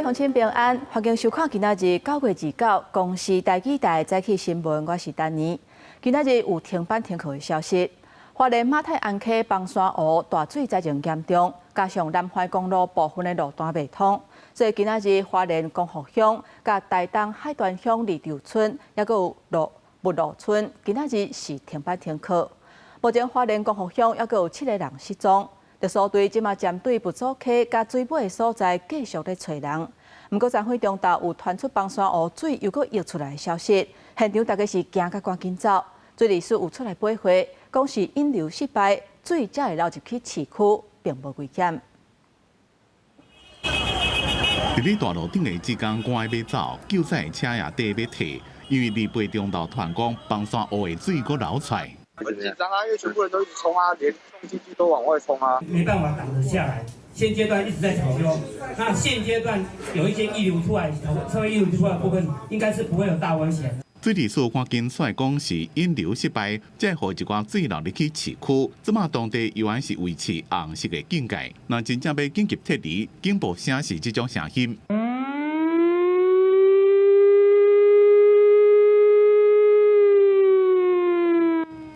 位乡亲平安，欢迎收看今仔日9月29公视台记台早起新闻，我是丹妮。今仔日有停班停课的消息，花莲马太安溪崩山湖大水灾情严重，加上南环公路部分的路段未通，所以今仔日花莲光复乡、甲台东海端乡立潮村，也有木路村，今仔日是停班停课。目前花莲光复乡也有7个人失踪。 特殊队即马针对不组溪甲水尾的所在继续咧找人，不过指挥中岛有传出崩山湖水又搁溢出来的消息，现场大家是惊甲赶紧走。水利署有出来赔回，讲是引流失败，水才会流入去市区，并无危险。伫咧大路顶的职工赶要走，救灾车也底要退，因为离北中岛团讲崩山湖的水搁流出来。 很紧张啊，因为全部人都一直冲啊，连重机具都往外冲啊，没办法挡得下来。现阶段一直在抢修，那现阶段有一些溢流出来，稍微溢流出来的部分，应该是不会有大危险。水利署赶紧出来讲是引流失败，才互一寡水流入去市区。即马当地依然是维持红色的警戒，若真正要紧急撤离，警报声是这种声音。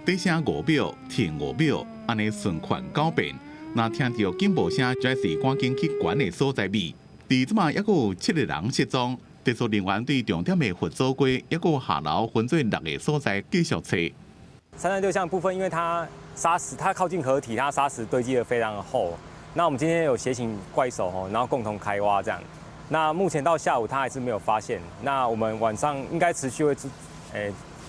底声5秒，停5秒，安尼循环9遍。若听到警报声，就是赶紧去管的所在位。伫即马还有7个人失踪，特殊人员对重点的佛祖龟，还有下楼分做6个所在继续找。山难对象部分，因为它靠近河体，它沙石堆积得非常的厚。那我们今天有协请怪手然后共同开挖这样。那目前到下午它还是没有发现。那我们晚上应该持续会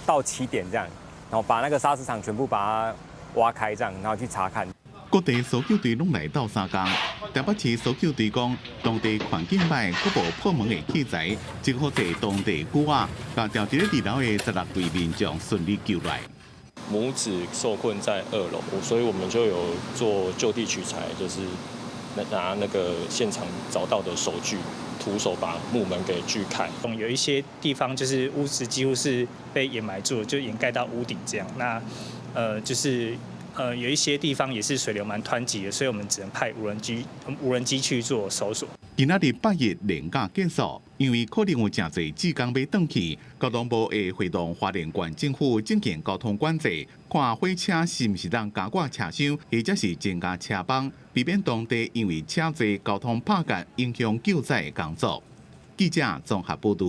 到7点这样。 然后把那个砂石场全部把它挖开，这样，然后去查看。各地搜救队拢来到3工，台北市搜救队讲，当地环境歹，佫无破门的器材，只好在当地古瓦，把调伫咧2楼的16位民众顺利救来。母子受困在2楼，所以我们就有做就地取材，就是拿那个现场找到的手锯。 徒手把木门给锯开，有一些地方就是屋子几乎是被掩埋住了，就掩盖到屋顶这样。那有一些地方也是水流蛮湍急的，所以我们只能派无人机去做搜索。今仔日8日连假结束，因为可能有真侪职工要转去，交通部会会同花莲县政府增建交通管制，看火车是毋是当加挂车厢，或者是增加车帮，避免当地因为车多交通拍夹影响救灾的工作。记者综合报道。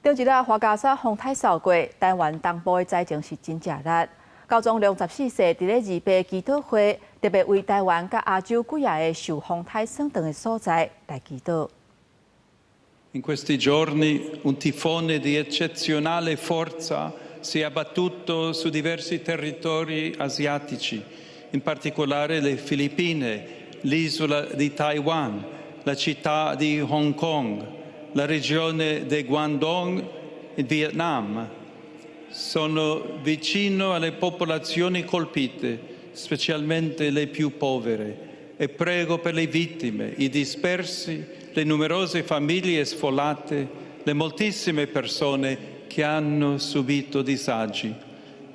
上一日花甲山风台扫过，台湾东部的灾情是真正热。高中64岁伫咧二八祈祷会，特别为台湾甲亚洲几啊个受风台损长的所在来祈祷。In questi giorni un tifone di eccezionale forza si è abbattuto su diversi territori asiatici, in particolare le Filippine, l'isola di Taiwan, la città di Hong Kong, la regione di Guangdong e Vietnam. Sono vicino alle popolazioni colpite, specialmente le più povere, e prego per le vittime, i dispersi, le numerose famiglie sfollate, le moltissime persone che hanno subito disagi,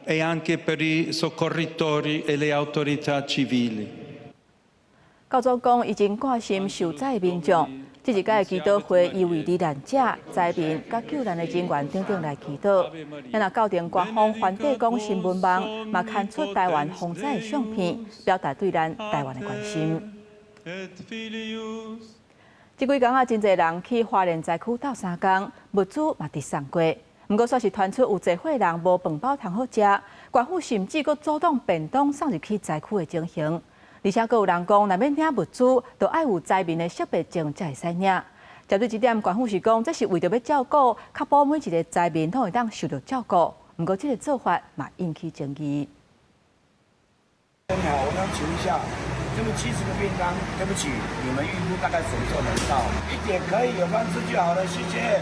e anche per i soccorritori e le autorità civili. 教宗讲，已经关心受灾的民众。这一届祈祷会，以为罹难者、灾民、甲救难的人员等等来祈祷。也若校定官方环地讲新闻网，嘛刊出台湾风灾的相片，表达对咱台湾的关心。这几天啊，真侪人去花莲灾区斗3工，物资嘛伫送过。不过，煞是传出有侪伙人无饭饱通好食，官府甚至佫主动便当送入去灾区的情形。 而且，阁有人讲，若要领物资，就爱有灾民的识别证才会使领。针对这点，官府是讲，这是为着要照顾，确保每一个灾民都会当受到照顾。不过，这个做法嘛引起争议。好，我想请一下，这么70个便当，对不起，你们预估大概什么时候能到？1点可以，有饭吃就好了，谢谢。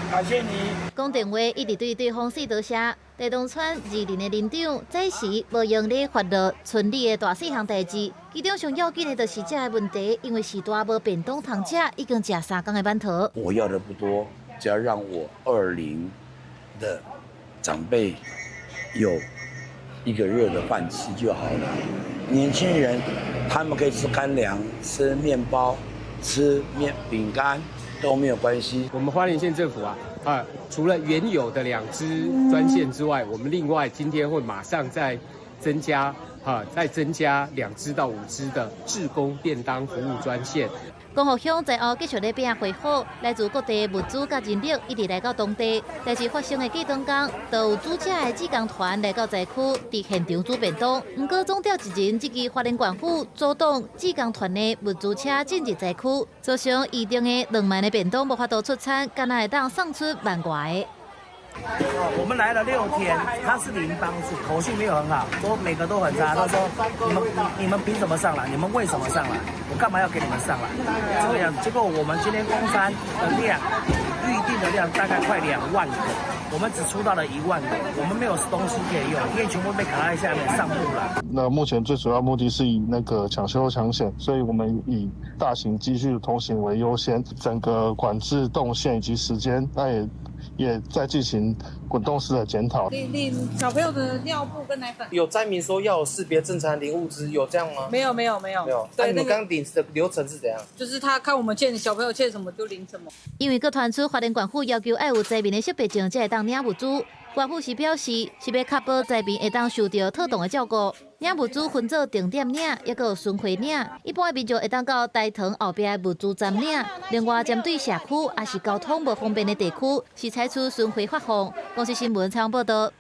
感谢你。讲电话一直对对方说多谢。台东村2年的林长暂时无用力发落村里的大细项代志，其中上要紧的就是这个问题，因为时大无便当通吃，已经食3工的馒头。我要的不多，只要让我20的长辈有一个热的饭吃就好了。年轻人他们可以吃干粮、吃面包、吃饼干都没有关系。我们花莲县政府除了原有的2支专线之外，我们另外今天会马上再增加2支到5支的志工便当服务专线。光复乡在后继续咧拼回复，来自各地物资甲人力一直来到当地。但是发生的过当天，都有组织的志工团来到灾区，伫现场煮便当。不过总调一人，这支花莲县府阻挡志工团的物资车进入灾区，造成预定的2万的便当无法度出餐，敢若会当送出1万外的。我们来了6天，他是零帮助，口气没有很好，说每个都很差。他说你们凭什么上来？你们为什么上来？我干嘛要给你们上来？这个样子。结果我们今天供餐的量，预定的量大概快2万个，我们只出到了1万个，我们没有东西可以用，因为全部被卡在下面上不来。那目前最主要目的是以那个抢修抢险，所以我们以大型机具通行为优先，整个管制动线以及时间，那也在进行滚动式的检讨。领小朋友的尿布跟奶粉。有摘明说要有识别正常领物资，有这样吗？没有。对，你们刚领的流程是怎样？就是他看我们欠小朋友欠什么就领什么。因为各传出花莲县府要求要有灾民的识别证才会当领物资，县府是表示是要确保灾民会当受到妥当的照顾。领物资分做定点领，也有巡回领，一般的民众会当到大堂后边的物资站领。另外，针对社区也是交通无方便的地区，是采取巡回发放。公司新闻采访报道。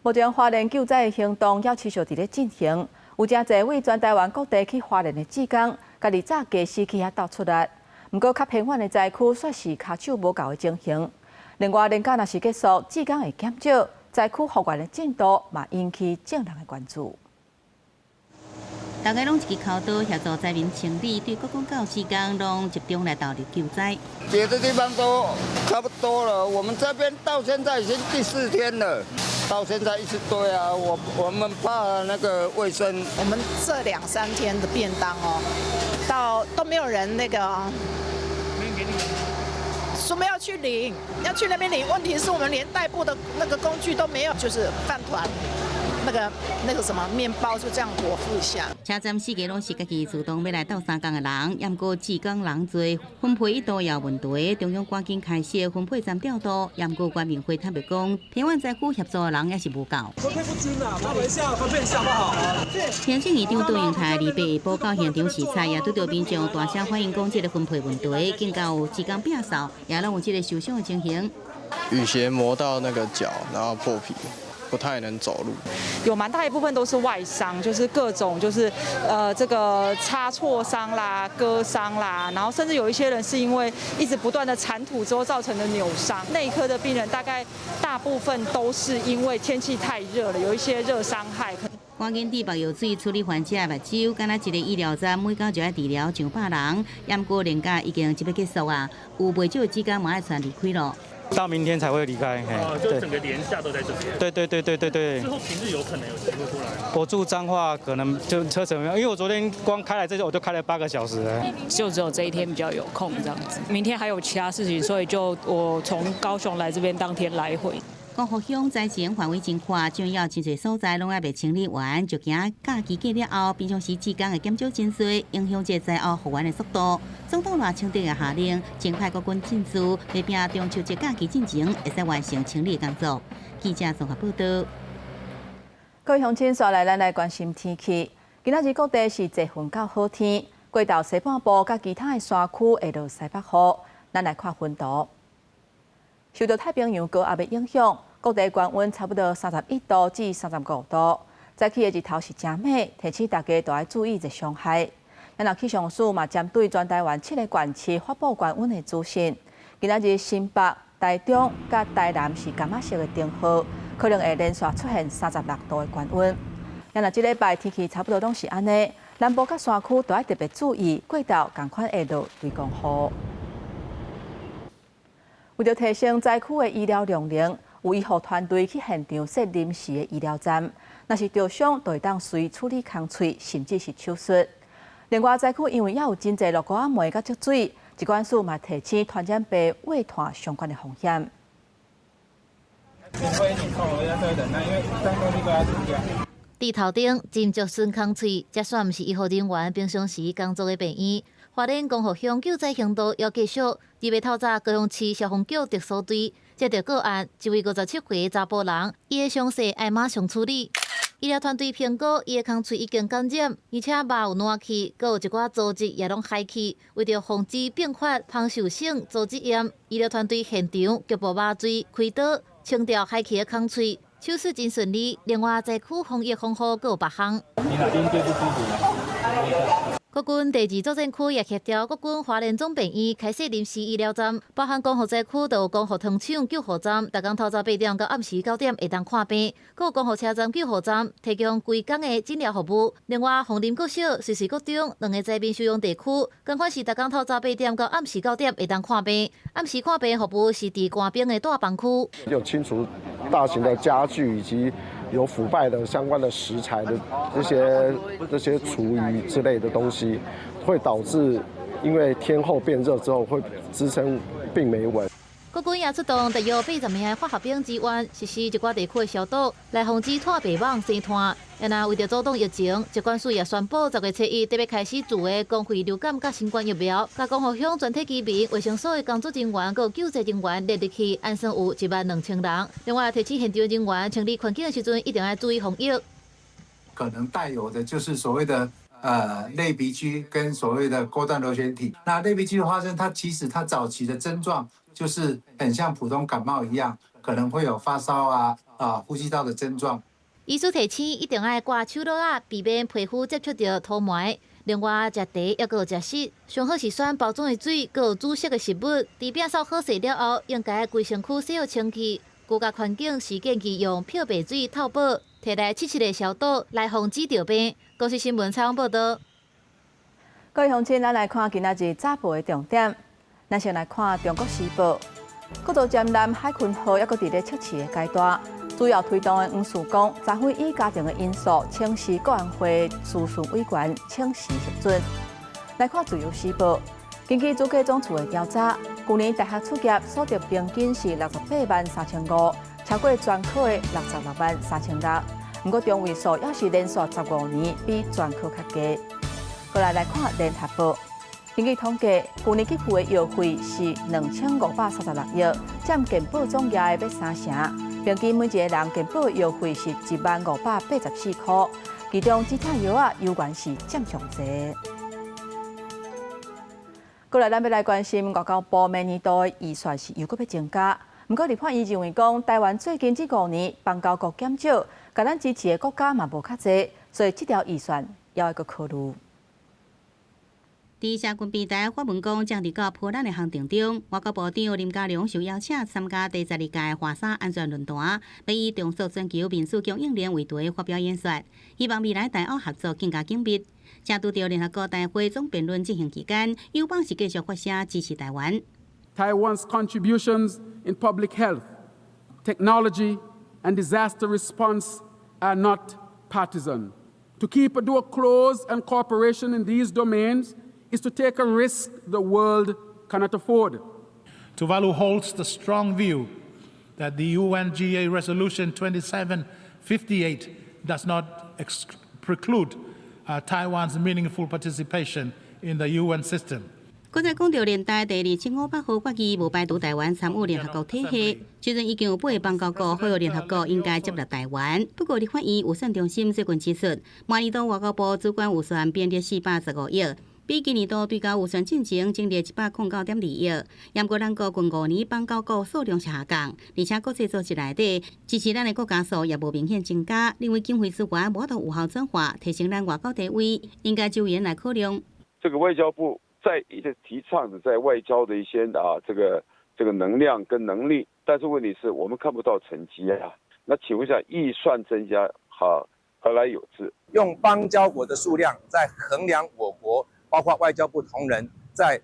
目前花莲救灾的行动要持续伫咧进行，有真侪位全台湾各地去花莲的志工，家己早加时去遐斗出来。不过较偏远的灾区，煞是卡手无够的情形。另外，年假若是结束，志工会减少。灾区复原的进度嘛引起众人的关注。大家拢一支口刀协助灾民清理，对各公告施工拢集中来到救灾。别的地方都差不多了，我们这边到现在已经第4天了，到现在一直堆啊，我们怕那个卫生。我们这2、3天的便当都没有人那个。说没要去领，要去那边领。问题是我们连代步的那个工具都没有，就是饭团，那个什么面包就这样果腹一下。车站4个拢是家己自动要来斗3工的人，也不过志工人多，分配一度也有问题。中央赶紧开设分配站调度，也不过关明辉坦白讲，偏远灾区协助的人也是无够。分配不均啊，麻烦一下，分配一下好不好？行政院长杜永泰2日下晡到现场视察，也拄到民众大声反映讲这个分配问题，更加有志工摒扫，也拢有这个受伤的情形。雨鞋磨到那个脚，然后破皮。不太能走路，有蛮大一部分都是外伤，就是各种这个擦挫伤啦、割伤啦，然后甚至有一些人是因为一直不断的铲土之后造成的扭伤。内科的病人大部分都是因为天气太热了，有一些热伤害。赶紧滴白药水处理患者的目睭，敢若一个医疗站每天就要治疗200人，也不过年假已经要结束啊，有袂少的志工嘛要全离开咯。到明天才会离开。就整个连下都在这边。对。之后平日有可能有机会过来。我住彰化，可能就车程没有，因为我昨天光开来这我就开了8个小时了。就只有这一天比较有空这样子，明天还有其他事情，所以我从高雄来这边当天来回。光复乡灾情范围真宽，主要真侪所在拢还未清理完，就惊假期过了后，平常时志工会减少真侪，影响这灾后复原的速度。总统赖清德也下令，增派国军进驻，来拼中秋节假期进前会使完成清理工作。记者综合报道。各位乡亲，刷来咱来关心天气。今仔日各地是侪云到好天，过到西半部甲其他的山区会落西北雨。咱来看云图。受到太平洋高压的影响，各地高温差不多31度至35度。早起的日头是真美，提醒大家都要注意热伤害。咱若气象署嘛针对全台湾7个县市发布高温的资讯。今仔日新北、台中、甲台南是柑仔色的灯号，可能会连续出现36度的高温。咱若这礼拜天气差不多拢是安尼，南部甲山区都要特别注意，过到同款会落微光雨。为了提升灾区的医疗量能，有医护团队去现场设临时的医疗站，若是受伤，就会当随处理空喙，甚至是手术。另外，灾区因为也有真侪落雨啊、梅甲积水，疾管署嘛提醒传染病胃团相关的风险。地头顶真足酸空喙，这算毋是医护人员平常时工作的病院。花莲光复乡救灾行动要继续。2月透早，高雄市消防局特殊队接到个案，一位57岁查甫人，伊的伤势要马上处理。医疗团队评估，伊的空喙已经感染，而且肉有烂去，佮有一寡组织也拢害去。为着防止并发胖受性组织炎，医疗团队现场局部麻醉、开刀、清掉害去的空喙，手术真顺利。另外，灾区防疫方法佮有别项。国军第2作战区也协调国军花莲总病院开设临时医疗站，包含光复灾区都有光复糖厂救护站，逐工透早8点到暗时9点会当看病；佮有光复车站救护站提供规工的诊疗服务。另外，凤林国小、水水国中2个灾民收容地区，同款是逐工透早8点到暗时9点会当看病。暗时看病服务是伫官兵的大房区，有清除大型的家具以及有腐败的相关的食材的这些厨余之类的东西，会导致因为天候变热之后会滋生病媒蚊。国军也出动大约80名的化学兵支援，实施一寡地区的消毒，来防止炭白网生炭。为着阻挡疫情，疾管署也宣布10月7日特别开始注的公费流感甲新冠疫苗，甲光复乡全体居民、卫生所的工作人员、佮救灾人员列入去，安算有12000人。另外，提醒现场人员清理环境的时阵，一定要注意防疫。可能带有的就是所谓的类鼻疽跟所谓的钩状螺旋体。那类鼻疽的发生，它其实它早期的症状就是很像普通感冒一样，可能会有发烧呼吸道的症状。医师提醒，一定要挂手套，避免皮肤接触到土霾。另外，食茶要有食湿，上好是选包装的水，佮有煮熟的食物。伫摒扫好势了后，应该规身躯洗好清气。居家环境是建议用漂白水透保，摕来7的消毒，来防止着病。公司新闻采访报道。各位乡亲，咱来看今仔日早报的重点。咱先来看《中国时报》，国造舰南海鲲号还佫伫咧测试的阶段。主要推动的黄树讲，查非以家庭的因素，请示国安会咨询委员请示核准。来看《自由时报》，根据主计总处的调查，去年大学出业所得平均是683050，超过专科的663006。不过中位数也是连续15年比专科较低。过来看《联合报》，根据统计，去年给付的药费是2536亿，占健保总额的约3成。平均每一个人健保药费是10584块，其中止痛药啊犹原是占上侪。过来，咱要来关心外交部明年度的预算是又搁要增加。不过，立法院认为讲，台湾最近这5年邦交国减少，甲咱支持的国家嘛无较侪，所以这条预算也要搁考虑。伫社群平台发文讲，将伫到波兰的行程中，外交部长林佳龙受邀请参加第12届华沙安全论坛，要以中苏全球民主供应链为题发表演说，希望未来台澳合作更加紧密。正拄着联合国大会总辩论进行期间，有邦是继续发声支持台湾。Taiwan's contributions in public health, technology, and disaster response are not partisan. To keep a door closed and cooperation in these domains is to take a risk the world cannot afford. Tuvalu holds the strong view that the UNGA Resolution 2758 does not preclude Taiwan's meaningful participation in the UN system. 刚才讲到联大第2758号决议无排除台湾参与联合国体系，虽然已经有8个邦交国呼吁联合国应该接纳台湾，不过立法院预算中心最近指出，明年度外交部主管预算编列415亿。比今年度对交预算进程增列109.2亿，不过咱国近5年邦交国数量是下降，而且国际组织内底支持咱的国家数也无明显增加，认为经费资源无法度有效转化，提升咱外交地位，应该就源来考量。这个外交部在一直提倡的在外交的一些这个能量跟能力，但是问题是我们看不到成绩啊。那请问一下，预算增加何来有之？用邦交国的数量在衡量我国。包括外交部同仁在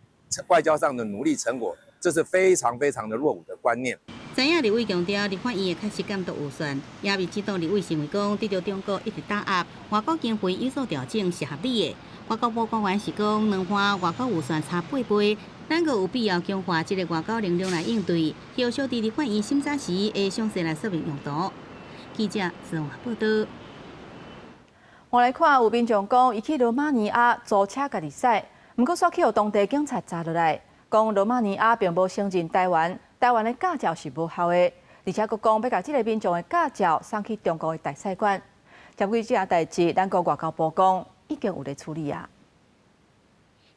外交上的努力成果，这是非常非常的落伍的观念。知影立委强调，立法院会开始监督预算，也未指导立委认为讲，对着中国一直打压，外交经费有所调整是合理的。外交部官员是讲，两岸外交预算差8倍，咱阁有必要强化这个外交能力来应对，希望小弟立法院审查时会详细来说明用途。记者郑华报道。我来看有民众讲，伊去罗马尼亚租车家己驶，不过，却有当地警察查落来，讲罗马尼亚并无承认台湾的驾照是无效的，而且佫讲要把这个民众的驾照送去中国的大使馆。针对这件代志，咱国外交部讲已经有在处理啊。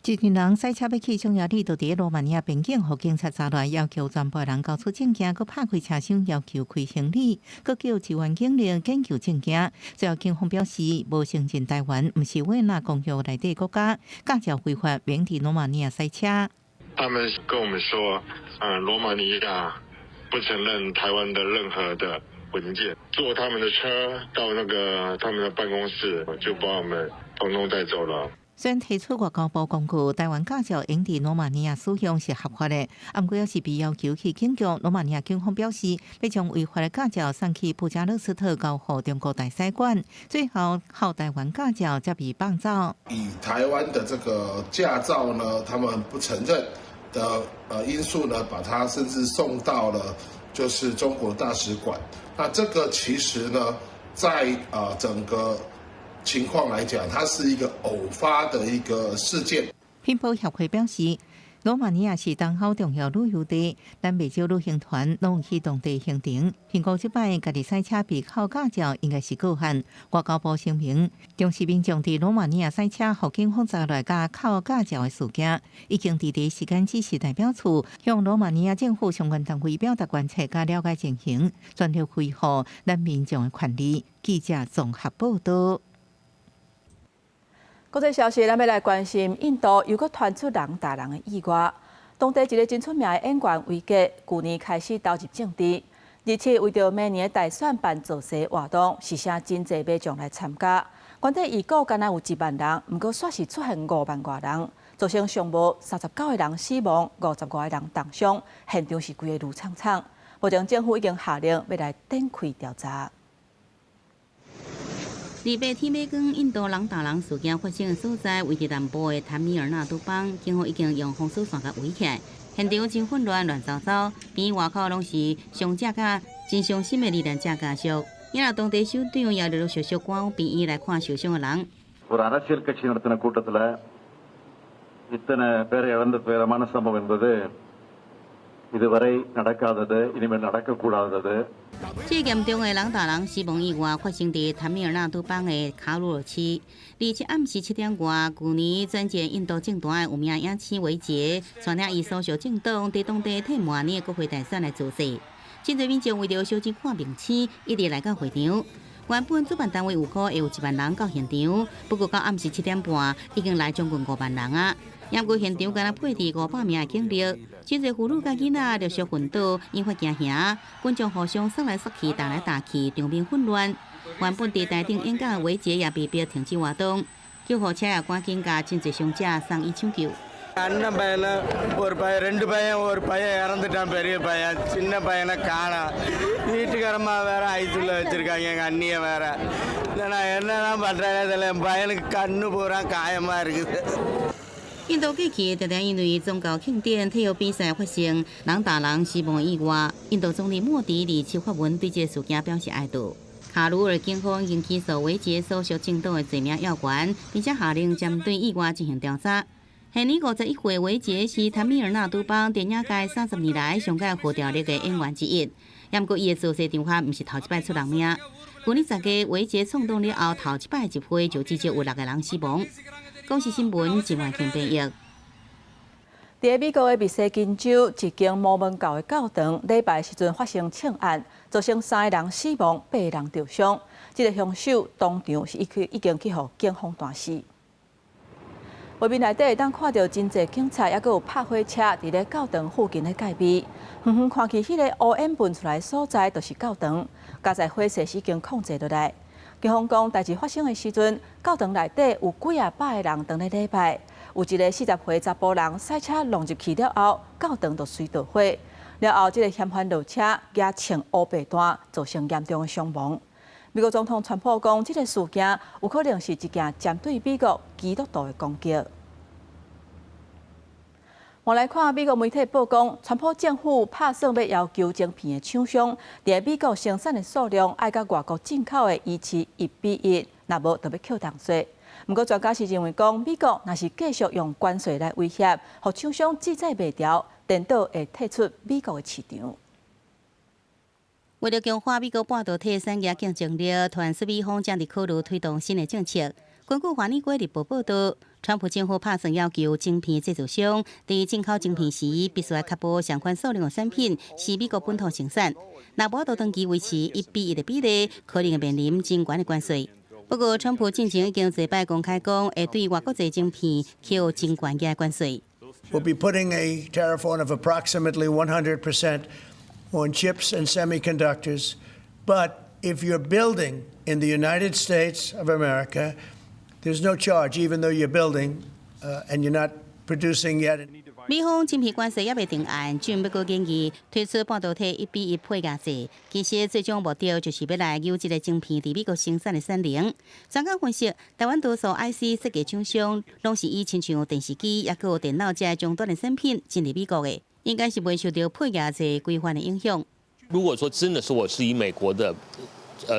一群人赛车要去匈牙利，就伫罗马尼亚边境，互警察查来，要求全部人交出证件，佮拍开车厢，要求开行李，佮叫支援警力检求证件。最后警方表示，无承认台湾毋是维也纳公约内底国家，驾照违法，免伫罗马尼亚赛车。他们跟我们说，罗马尼亚不承认台湾的任何的文件，坐他们的车到他们的办公室，就把我们统统带走了。虽然提出外交部公告，台湾驾照用伫罗马尼亚使用是合法的，不过也是被要求去警局。罗马尼亚警方表示，要将违法的驾照送去布加勒斯特交予中国大使馆，最后靠台湾驾照才被放走。以台湾的这个驾照呢，他们不承认的因素呢，把它甚至送到了就是中国大使馆。那这个其实呢，在整个情况来讲，它是一个偶发的一个事件。乒乓协会表示，罗马尼亚是东欧重要旅游地，咱未少旅行团拢去当地行程。评估即摆家己赛车被考驾照应该是够限。外交部声明，重视民众伫罗马尼亚赛车互警方查来甲考驾照的事件，已经伫第时间指示代表处向罗马尼亚政府相关单位表达关切甲了解情形，全力维护咱民众的权利。记者综合报道。国际消息，咱要来关心印度又搁传出人打人的意外。当地一个真出名的演员维吉，去年开始投入政治，而且为着明年的大选办造势活动，是请真侪民众来参加。原底预估敢若有1万人，不过煞是出现5万多人，造成上无39个人死亡，50多个人重伤，现场是规个路惨惨。目前政府已经下令要来展开调查。28天尾光，印度人打人事件发生的所在，位于南部的坦米尔纳都邦，警方已经用封锁线甲围起来，现场真混乱，乱糟糟，边外口拢是伤者甲真伤心的罹难者家属。因为当地首长也陆陆续续赶往病院来看受伤的人。ஒரு அரசியல் கட்சி நடத்தின கூட்டத்தில் இத்தனை பேரை இழந்த துயரமான சம்பவம் என்பது இதுவரை நடக்காதது，இனிமேல் நடக்கக்கூடாதது。最严重的人打人死亡意外发生在坦米尔纳都邦的卡鲁尔区，而且暗时7点外，去年转战印度政坛的有名影星维杰，带领伊所属政党在当地替明年的国会大选来造势。真侪民众为了小钱看明星，一直来到会场。原本主办单位预估会有1万人到现场，不过到暗时7点半，已经来将近5万人啊。也过现场敢若配置500名的警力，真侪妇女甲囡仔陆续昏倒，引发惊吓，群众互相杀来杀去，打来打去，场面混乱。原本伫台顶演讲的维杰也被迫停止活动，救护车也赶紧甲真侪伤者送医抢救。அண்ணன் பையன் ஒரு பையன் 2 பையன் ஒரு பையன் இறந்துட்டான் பெரிய பையன் சின்ன பையனை காணோம் வீட்டுக்காரம்மா வேற ஐசியூல வச்சிருக்காங்க எங்க அண்ணிய வேற நான் என்னதான் பண்றேன்னு தெரியல என் பையனுக்கு கண்ணு பூரா காயமா இருக்குது。印度过去常常因为宗教庆典、体育比赛发生人打人死亡意外，印度总理莫迪27发文对这事件表示哀悼。卡鲁尔警方已经起诉维杰所属政党的罪名要员，并且下令针对意外进行调查。现年51岁维杰是坦米尔纳都邦电影界30年来上届获调力的演员之一。不过，伊的造势场合不是头一摆出人命。去年10月维杰创动了后，头一摆集会就至少有6个人死亡。公视新闻郑万庆编译。在美国的密西根州，一间摩门教的教堂礼拜时阵发生枪案，造成3个人死亡，8个人受伤。这个凶手当场是已经去互警方断死。画面内底当看到真侪警察，也阁有拍火车伫咧教堂附近的戒备。远远看去，迄个乌烟喷出来的所在，就是教堂。加在火势已经控制落来。警方讲，代志发生的时阵，教堂内底有几啊百个人当咧礼拜。有一个40岁查甫人赛车弄入去了后，教堂就随着火。了后，这个嫌犯落车，也穿乌白单，造成严重的伤亡。美国总统川普讲，这个事件有可能是一件针对美国基督徒的攻击。我来看美国媒体报讲，川普政府打算要求晶片的厂商，在美国生产的数量爱甲外国进口的1:1，若无就要扣重税。不过专家是认为讲，美国若是继续用关税来威胁，互厂商制裁袂掉，电脑会退出美国的市场。为了强化美国半导体产业竞争力，团说美方将伫考虑推动新的政策。根据《华尔街日报》报道，川普政府拍算要求晶片制造商伫进口晶片时，必须要确保相关数量的产品是美国本土生产。若无，就长期维持1:1的比例，可能会面临真悬的关税。不过，川普进前已经多摆公开讲，会对外国製晶片扣真悬嘅关税。We'll be putting a tariff on of approximately 100% on chips and semiconductors. But if you're building in the United States of America, there's no charge, even though you're building and you're not producing yet. 美方晶片关税也未定案，准美国建议推出半导体1:1配额制。其实最终目标就是要来优质的晶片伫美国生产的产能。专家分析，台湾多数 IC 设计厂商拢是以亲像电视机也有电脑这终端的产品进入美国的，应该是未受到配额制规范的影响。如果说真的是我是以美国的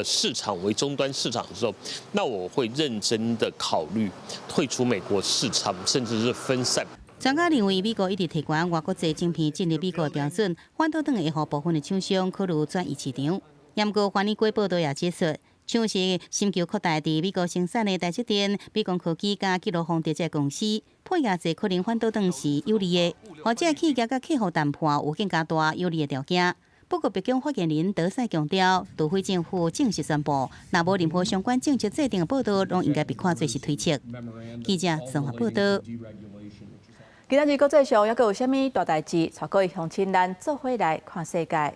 市场为终端市场的时候，那我会认真的考虑退出美国市场，甚至是分散。专家认为，美国一直提悬外国製晶片进入美国的标准，反倒等会互部分的厂商考虑转移市场。不过，华尔街报道也指出，像是寻求扩大伫美国生产的台积电、美光科技甲基罗丰德这公司，配额制可能反倒当是有利的，或者企业甲客户谈判有更加大有利的条件。不过，白宫发言人德赛强调，除非政府正式宣布，若无任何相关政策制定的报道，拢应该被看作是推测。记者综合报道。今日国际上还有甚物大代志？带各位乡亲咱做伙来看世界。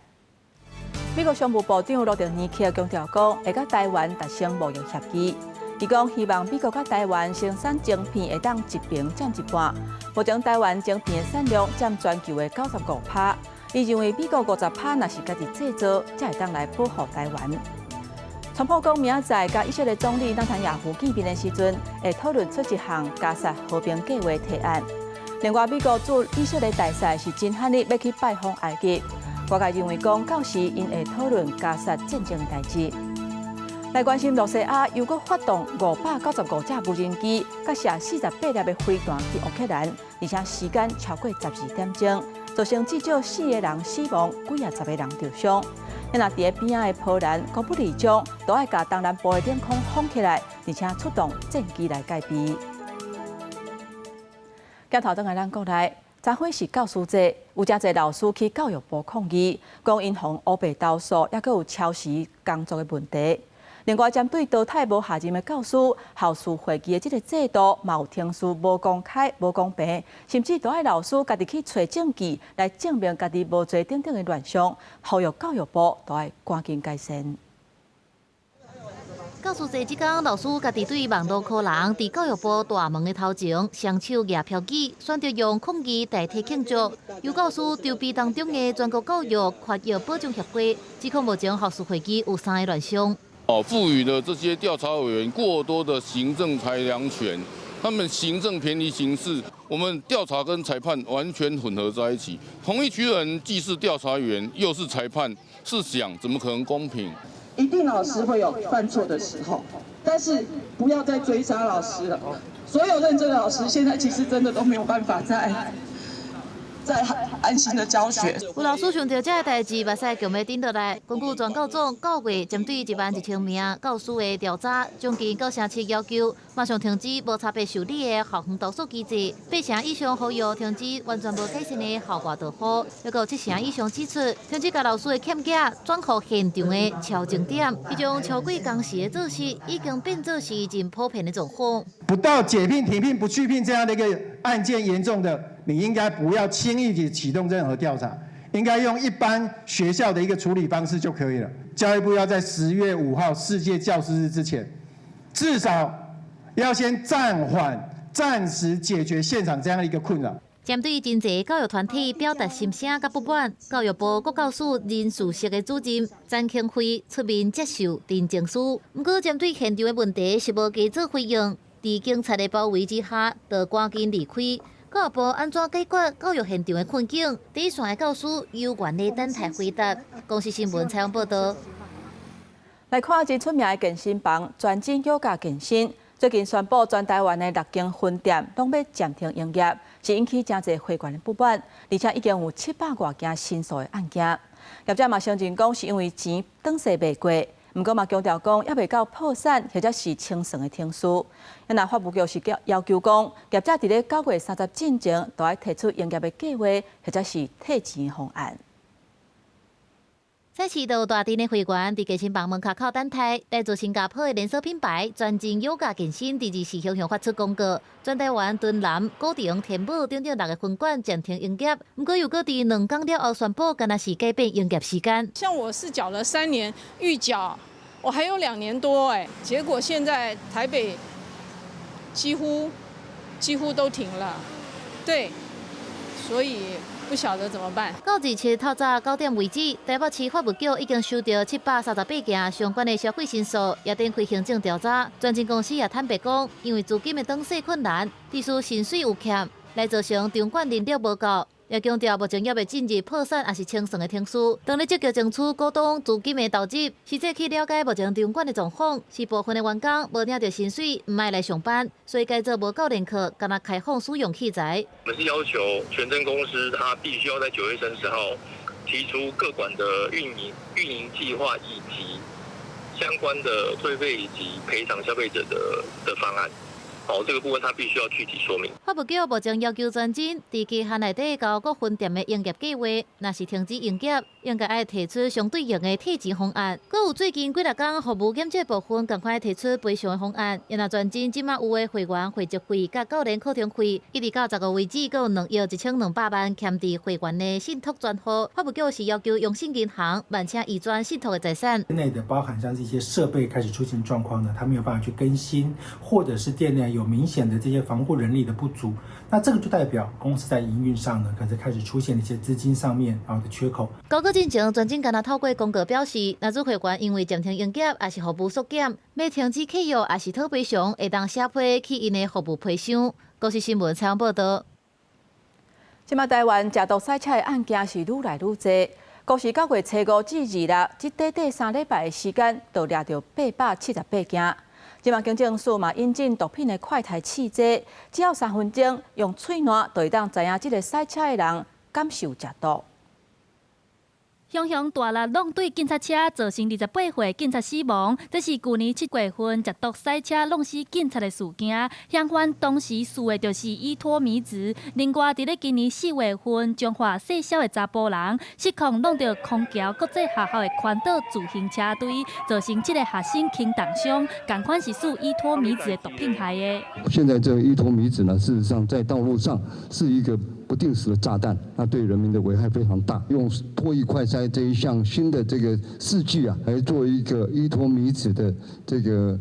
美国商务部长罗德尼克强调讲，会甲台湾达成贸易协议。伊讲希望美国甲台湾生产晶片会当一平占一半，目前台湾晶片的产量占全球的95%。伊认为美国50%若是家己制造，才会当来保护台湾。川普讲明仔载甲以色列总理纳坦雅胡见面的时阵，会讨论出一项加沙和平计划提案。另外，美国驻以色列大使是真罕日要去拜访埃及，外界认为讲到时因会讨论加沙战争的代志。来关心罗西亚又搁发动595架无人机，甲射48粒的飞弹去乌克兰，而且时间超过12点钟，造成至少4个人死亡，几10个人受伤。那伫边仔的波兰，国不离将都爱甲东南部的领空封起来，而且出动战机来戒备。镜头转来咱国内，昨昏是教师节，有真侪老师去教育部抗议，讲因防乌白投诉，也佫有超时工作的问题。另外，针对淘汰无下任的教师，校事会议的这个制度，嘛有听说无公开、无公平，甚至都爱老师家己去找证据来证明家己无做等等的乱象，呼吁教育部都爱赶紧改善。教师节即天，老师家己对网络可能伫教育部大门的头前双手举标语，选择用抗议代替庆祝。有教师筹备当中的全国教育法育保障协会，指控目前校事会议有3个乱象。赋予了这些调查委员过多的行政裁量权，他们行政便宜行事，我们调查跟裁判完全混合在一起。同一群人既是调查员又是裁判，试想怎么可能公平？一定老师会有犯错的时候，但是不要再追杀老师了。所有认真的老师现在其实真的都没有办法在安心的教学。有老师想到这个代志，目屎强要顶落来。根据全教总9月针对11000名教师的调查，将近97%要求马上停止无差别受理的校园投诉机制，8成以上呼吁停止完全无改善的校外导护，还有7成以上指出停止甲老师的欠假转予现场的超重点，一种超过工时的做事已经变作是真普遍的状况。不到解聘、停聘、不续聘这样的一个案件严重的，你应该不要轻易地启动任何调查，应该用一般学校的一个处理方式就可以了。教育部要在10月5号世界教师日之前，至少要先暂时解决现场这样的一个困扰。针对真侪教育团体表达心声甲不满，教育部国教署人事室的主任詹庆辉出面接受认证书。不过，针对现场的问题是无加做回应，在警察的包围之下，就赶紧离开。教育部安怎解决教育现场的困境？第一线的教师有愿的等待回答。公视新闻采访报道。来看一出名的健身房，专精瑜伽健身。最近宣布全台湾的6间分店拢要暂停营业，是引起真侪会员的不满，而且已经有700多件申诉的案件。业者嘛相信讲是因为钱短势未过，不过嘛强调讲还未到破产或者是清算的天数。因那法务局是要求讲，业者伫咧9月30之前，都要提出营业的计划或者是退钱的方案。在市道大店的会员伫健身房门口口等待，来自新加坡的连锁品牌专精有价健身伫24向发出公告，全台湾敦南、高雄、天母等6个分馆暂停营业。不过又搁伫2天了后宣布，敢若是改变营业时间。像我是缴了3年预缴，我还有2年多结果现在台北几乎都停了，对，所以。不晓得怎么办。到27透早9点为止，台北市法务局已经收到738件相关的消费申诉，也展开行政调查。专精公司也坦白讲，因为资金的短势困难，地区薪水有欠，来造成场馆人力无够。也强调目前也未进入破产也是清算的天数，当你积极争取股东资金的投入，实际去了解目前场馆的状况，是部分的员工无领到薪水，唔爱来上班，所以改做无够人客，敢若开放使用器材。我们是要求全真公司，它必须要在9月30号提出各馆的运营计划以及相关的退费以及赔偿消费者的方案。这个部分它必须要具体说明。法务局目前要求专精在期限内底交各分店的营业计划，若是停止营业，应该要提出相对应的退钱方案。阁有最近几天服务检测部分赶快提出赔偿的方案。因为专精即马有的会员会籍费、甲9年课程费，一直到10月为止，阁有2亿1200万欠伫会员的信托专户。法务局是要求永信银行慢请移转信托的财产。店内的包含像这些设备开始出现状况呢，它没有办法去更新，或者是店内有明显的这些防护人力的不足，那这个就代表公司在营运上呢，可能开始出现一些资金上面的缺口。高个进前，专精敢若透过公告表示，若做会员因为暂停营业，也是服务缩减，要停止契约，也是讨赔偿，会当写批去因的服务赔偿。国视新闻采访报道。即马台湾食毒赛车的案件是愈来愈多，国视9月初5至26，即短3礼拜的时间，就抓到878件。即马警政署嘛引进毒品的快台试剂，只要3分钟，用喙烂就会当知影即个赛车的人感受食毒。熊熊大力弄对警察车，造成28岁警察死亡。这是去年7月份食毒赛车弄死警察的事件。嫌犯当时诉的就是依托迷子。另外，伫咧今年4月份，彰化细小的查甫人失控弄到空桥国际学校的环岛自行车队，造成这个学生轻重伤。同款是诉依托迷子的毒品害的。现在这个依托迷子呢，事实上在道路上是一个不定时的炸弹，那对人民的危害非常大。用唾液快筛这一项新的这个试剂啊，来做一个依托迷子的这个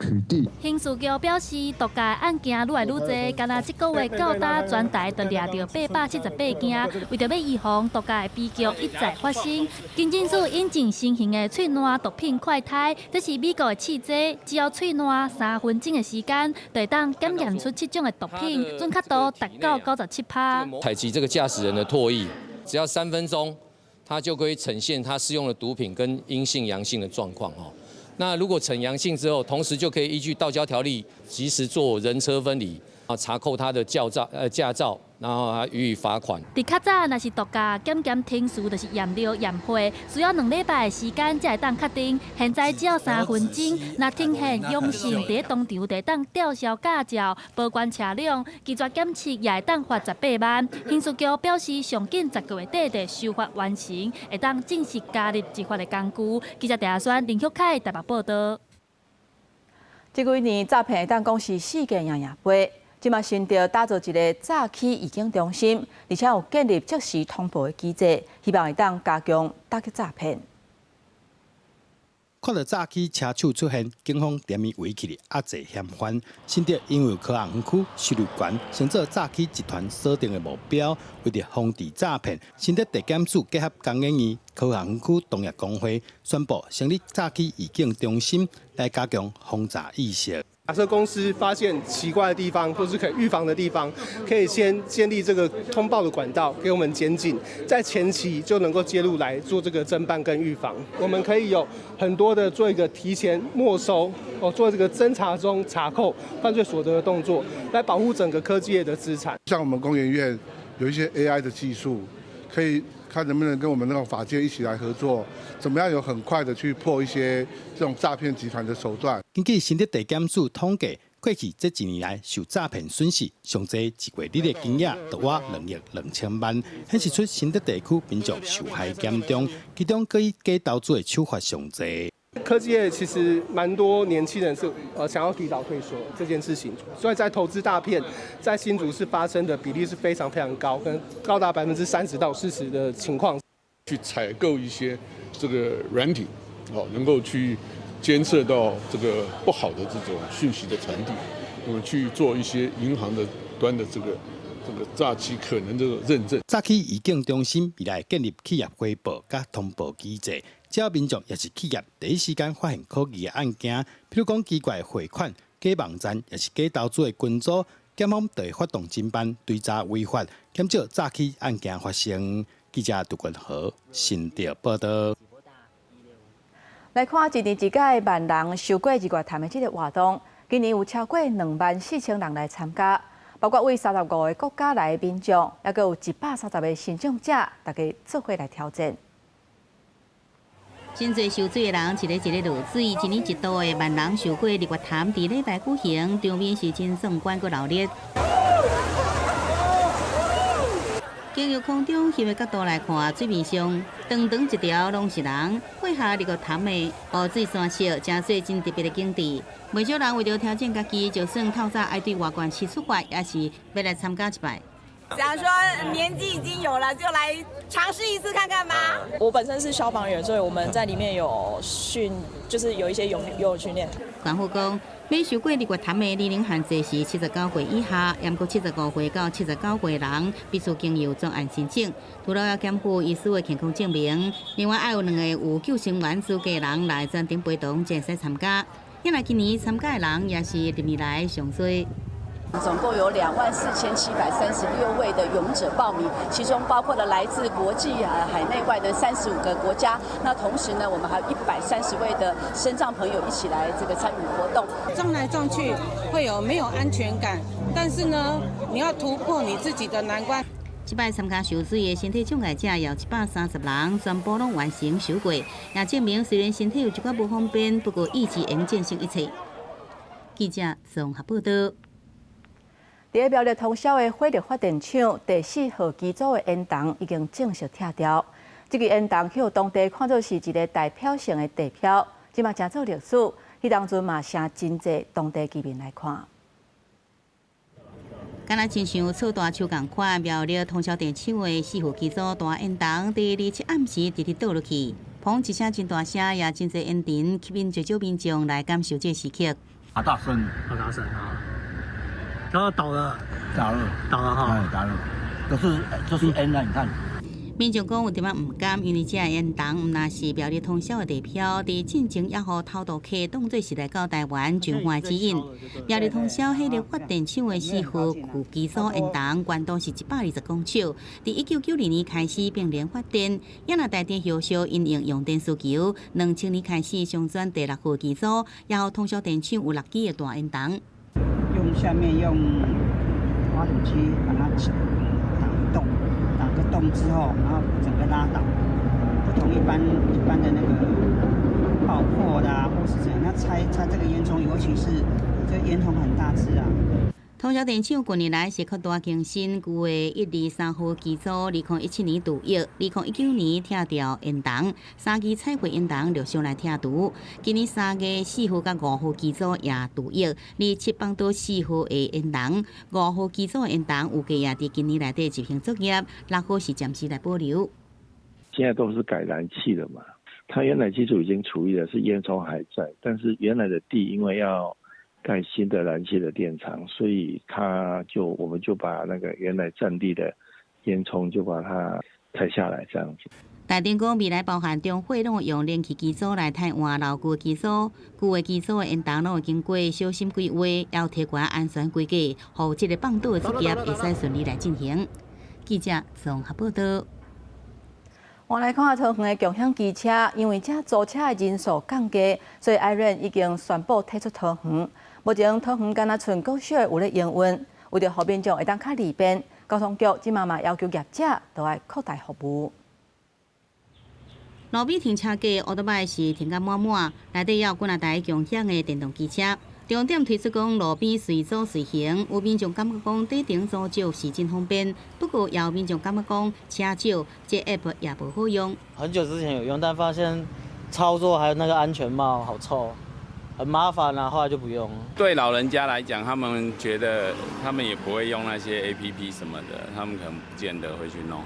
取缔。刑事局表示，毒驾案件愈来愈多，敢若这个月到达全台就抓到878件。为着要预防毒驾的悲剧一再发生，警政署引进新型的喙烂毒品快筛，这是美国的试剂，只要喙烂3分钟的时间，就会当检验出7种的毒品，准确度达到97%。采集这个驾驶人的唾液，只要3分钟，它就可以呈现他使用的毒品跟阴性、阳性的状况哦。那如果呈阳性之后，同时就可以依据道交条例及时做人车分离，查扣他的驾照，然后予以罚款。伫较早，若是毒驾检天数，就是验尿验血，需要2礼拜的时间才会当确定。现在只要3分钟，若呈现阳性，伫当场就会当吊销驾照、保管车辆，拒绝检测也会当罚18万。刑事局表示，上紧10个月底就修法完成，会当正式加入执法的工具。记者陈轩、林旭凯台北报道。这几年诈骗会当讲是世界样样飞。即马新调打造一个诈欺预警中心，而且有建立即时通报的机制，希望会当加强打击诈骗。看到诈欺车手出现，警方点名围起的压制嫌犯。新店因为科学园区收入悬，成做诈欺集团锁定的目标。为了防治诈骗，新店地检署结合工研院、科学园区农业工会，宣布成立诈欺预警中心，来加强防诈意识。假设公司发现奇怪的地方或是可以预防的地方，可以先建立这个通报的管道给我们检警，在前期就能够介入来做这个侦办跟预防。我们可以有很多的做一个提前没收做这个侦查中查扣犯罪所得的动作，来保护整个科技业的资产。像我们工研院有一些 AI 的技术，可以看能不能跟我们那种法界一起来合作，怎么样有很快的去破一些这种诈骗集团的手段。根据新的地检署统计，过去这一年来受诈骗损失，上济一月日的金额达我2亿2000万，显示出新德地区民众受害严重，其中各以假投资的手法上济。科技业其实蛮多年轻人是想要提早退休这件事情，所以在投资大骗在新竹市发生的比例是非常非常高，可能高达30%到40%的情况。去采购一些这个软体，能够去监测到这个不好的这种讯息的传递，那么去做一些银行的端的这个诈欺可能的认证。诈欺预警中心未来建立企业回报甲通报机制，只要民众也是企业第一时间发现可疑的案件，譬如讲奇怪的汇款、假网站，也是假投资的群组，检方就会发动侦办，追查违法，减少诈欺案件发生。记者杜君豪新竹报道。来看一年一届万人收过日月潭的这个活动，今年有超过24000人来参加，包括为35个国家来的民众，也阁有130个新奖者，大家做伙来挑战。真侪受罪的人一个一个落水，一年一度的万人受过日月潭伫礼拜举行，场面是真壮观佮热烈。经由空中翕的角度来看，水面上长长一条拢是人，配合日月潭的雨水山色，真做真特别的景致。不少人为了挑战家己，就算透早爱对外观市出发，也是要来参加一摆。想说年纪已经有了，就来尝试一次看看吧。我本身是消防员，所以我们在里面有就是有一些游泳训练。官府讲，每受过日月潭的年龄限制是79岁以下，也过75岁到79岁的人必须经由专案申请，除了要检附医师的健康证明，另外还有2个有救生员资格的人来专程陪同才使参加。因为今年参加的人也是历年来上多。总共有24736位的勇者报名，其中包括了来自国际海内外的35个国家。那同时呢，我们还有130位的身障朋友一起来这个参与活动。撞来撞去会有没有安全感，但是呢，你要突破你自己的难关。这摆参加受水的身体障碍者有130人，全部拢完成修过，也证明虽然身体有一寡不方便，不过意志能战胜一切。记者综合报道。伫苗栗通宵的火力发电厂第4号机组的烟筒已经正式拆掉。这个烟筒去当地看作是一个代表性的地标，即嘛真做历史。迄当阵嘛，成真侪当地居民来看。敢若亲像草大树共款，苗栗通宵电厂的4号机组大烟筒，第27暗时直直倒落去，砰一声真大声，也真侪烟尘吸引侪少民众来感受这时刻。好大声，好大声啊！然后倒了哈，倒了，都是烟啊，你看。民众讲有点仔唔甘，因为这烟筒唔那是苗栗通宵的地标，伫进前也互偷渡客当作是来到台湾循环指引。苗栗通宵火力发电厂的4号旧机组烟筒，悬度是120公尺，伫1992年开始并联发电，也若台电后续因应用电需求，2000年开始上转第6号机组，也互通宵电厂有6基的大烟筒。下面用挖土机把它打个洞之后，然后整个拉倒，不同一般的那个爆破的或是怎样，那拆这个烟囱，尤其是这烟囱很大只啊。通宵电厂近年来是扩大更新，旧的1、2、3号机组，2017年除役，2019年拆掉烟筒，3基拆毁烟筒陆续来拆除。今年3个4号甲5号机组也除役，27帮到4号的烟筒，5号机组的烟筒有计也伫今年内底执行作业，6号是暂时来保留。现在都是改燃气了嘛，它原来基础已经除役了，是烟囱还在，但是原来的地因为要盖新的燃气的电厂，所以我们就把那个原来占地的烟囱就把它拆下来这样子。台电讲未来包含中火拢会用冷气机组来替换老旧机组，旧的机组的烟筒拢会经过小心规划，也有提悬安全规格，互这个放倒的作业会使顺利来进行。记者综合报道。我来看下桃园的共享机车，因为这租车的人数降低，所以 Iron 已经宣布退出桃园。目前桃园敢若剩够少有咧营运，为着后民众会当较利便，交通局即嘛要求业者都要扩大服务。路边停车格乌托邦是停甲满满，内底也有几台共享的电动机车。重点推出讲路边随租随行，有民众感觉讲底停租借是真方便，不过也有民众感觉讲车借这 app 也不好用。很久之前有用，但发现操作还有那个安全帽好臭，很麻烦啊，后来就不用了。对老人家来讲，他们觉得他们也不会用那些 APP 什么的，他们可能不见得会去弄。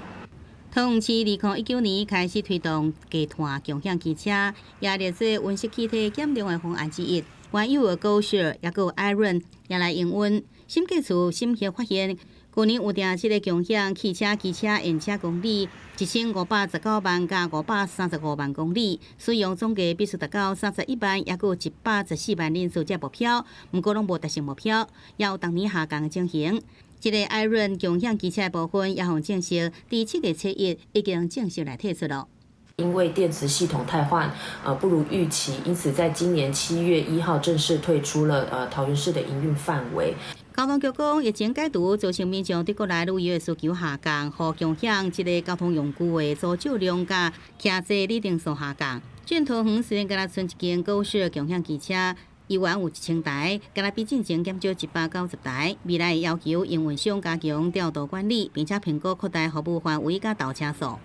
桃园市2019年开始推动加团共享机车，也列做温室气体减量的方案之一。原有的GoShare也有 Iron 也来营运。审计处审核发现，去年有定这个共享汽车、机车验车公里1519万加535万公里，使用总价必须达到31万，也有114万人次这目标，不过拢无达成目标，也有当年下降的情形。这个 Iron 共享机车的部分也互证实，第7月7日已经正式来退出了。因为电池系统汰换，不如预期，因此在今年7月1号正式退出了桃园市的营运范围。交通局讲，疫情解除造成民众对国内旅游的需求下降，互共享这个交通用具的租借量甲骑坐里程数下降。卷桃园虽然敢若剩一间GoShare共享机车，依然有1000台，敢若比进前减少190台。未来要求营运商加强调度管理，并且评估扩大服务范围甲倒车数。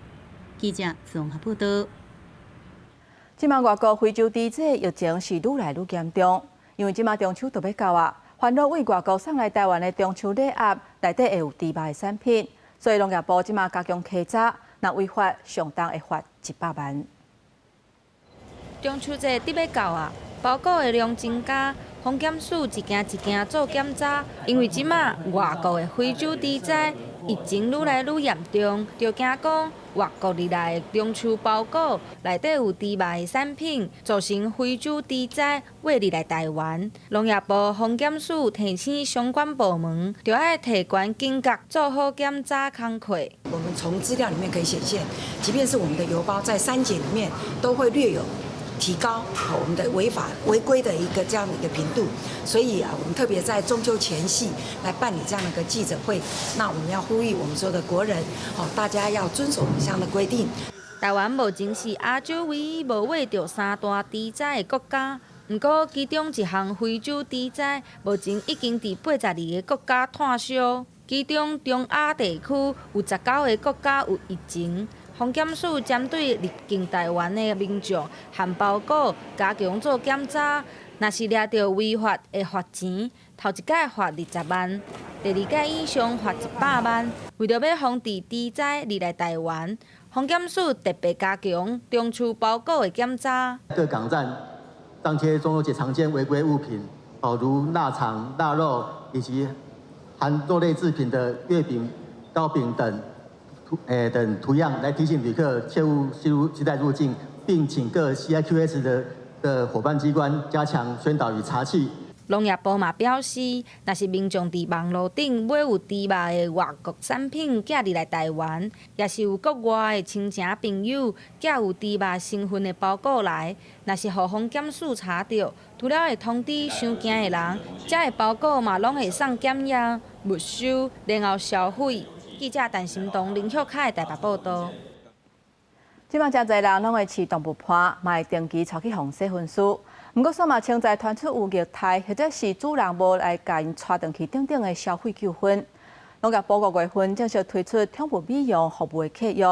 记者综合报道。即马外国非洲猪瘟疫情是愈来愈严重，因为即马中秋都要到啊，烦恼为外国送来台湾的中秋礼盒内底会有猪肉的产品，所以农业部即马加强稽查，若违法上当会罚100万。中秋节得要到啊，包裹的量增加。防检署一件一件做检查，因为即马外国的非洲猪瘟疫情愈来愈严重，就惊讲外国而来的中秋包裹内底有猪肉的产品，造成非洲猪瘟未入来台湾。农业部防检署提醒相关部门，就要提悬警觉，做好检查工作。我们从资料里面可以显现，即便是我们的邮包在3检里面都会略有提高我们的违规的一个这样的一个频度，所以我们特别在中秋前夕来办理这样的一个记者会。那我们要呼吁我们所有的国人，大家要遵守这样的规定。台湾目前是亚洲唯一无遇到3大猪瘟的国家，不过其中一项非洲猪瘟目前已經伫82個國家炭燒，其中中亞地區有19個國家有疫情。防檢署針對入境台灣的民眾和包裹加強做檢查，若是抓到違法會罰錢，頭一屆罰20萬，第2屆以上罰100萬。為了要防止豬災入來台灣，防檢署特別加強中秋包裹的檢查。各港站張貼中秋節常見違規物品，如臘腸、臘肉以及含肉類製品的月餅、糕餅等。等图样来提醒旅客切勿携带入境，并请各 CIQS 的伙伴机关加强宣导与查缉。农业部嘛表示，若是民众伫网络顶买有猪肉的外国产品寄入来台湾，也是有国外的亲情朋友寄有猪肉成分的包裹来，若是互防检署查到，除了会通知收件的人，这个包裹嘛拢会送检验、没收，然后销毁。记者陈心东、林秀凯台北报道。即马真侪人拢会饲动物伴，嘛会定期带去放细分书。不过，煞嘛清在传出有虐待，或者是主人无来甲因带转去等等的消费纠纷。农业部5月份正式推出宠物美容服务的契约，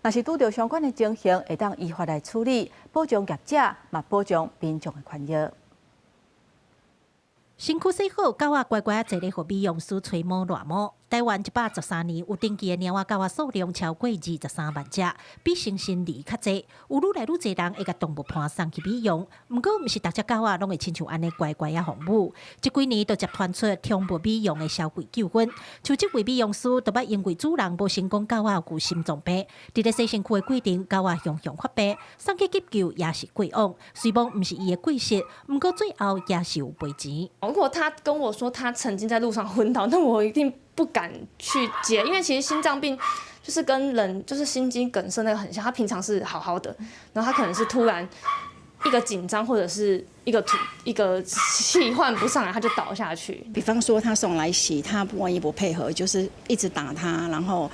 若是拄到相关的情形，会当依法来处理，保障业者，嘛保障民众的权益。身躯洗好，狗仔乖乖坐咧，互美容师吹毛乱毛。台湾113年有登记的猫仔狗仔数量超过23万只，比成新里较济。有愈来愈侪人会甲动物伴送去美容，毋过毋是逐只狗仔拢会亲像安尼乖乖啊服务。这几年都接传出宠物美容的消费纠纷，像这位美容师都捌因为主人无成功狗仔有心脏病，伫咧洗身躯的过程，狗仔雄雄发病，送去急救也是过往。虽然毋是伊的过失，毋过最后也是有赔钱。如果他跟我说他曾经在路上昏倒，那我一定不敢去接，因为其实心脏病就是跟人就是心肌梗塞那个很像，他平常是好好的，然后他可能是突然一个紧张或者是一个气换不上来，他就倒下去。比方说他送来洗，他万一不配合，就是一直打他，然后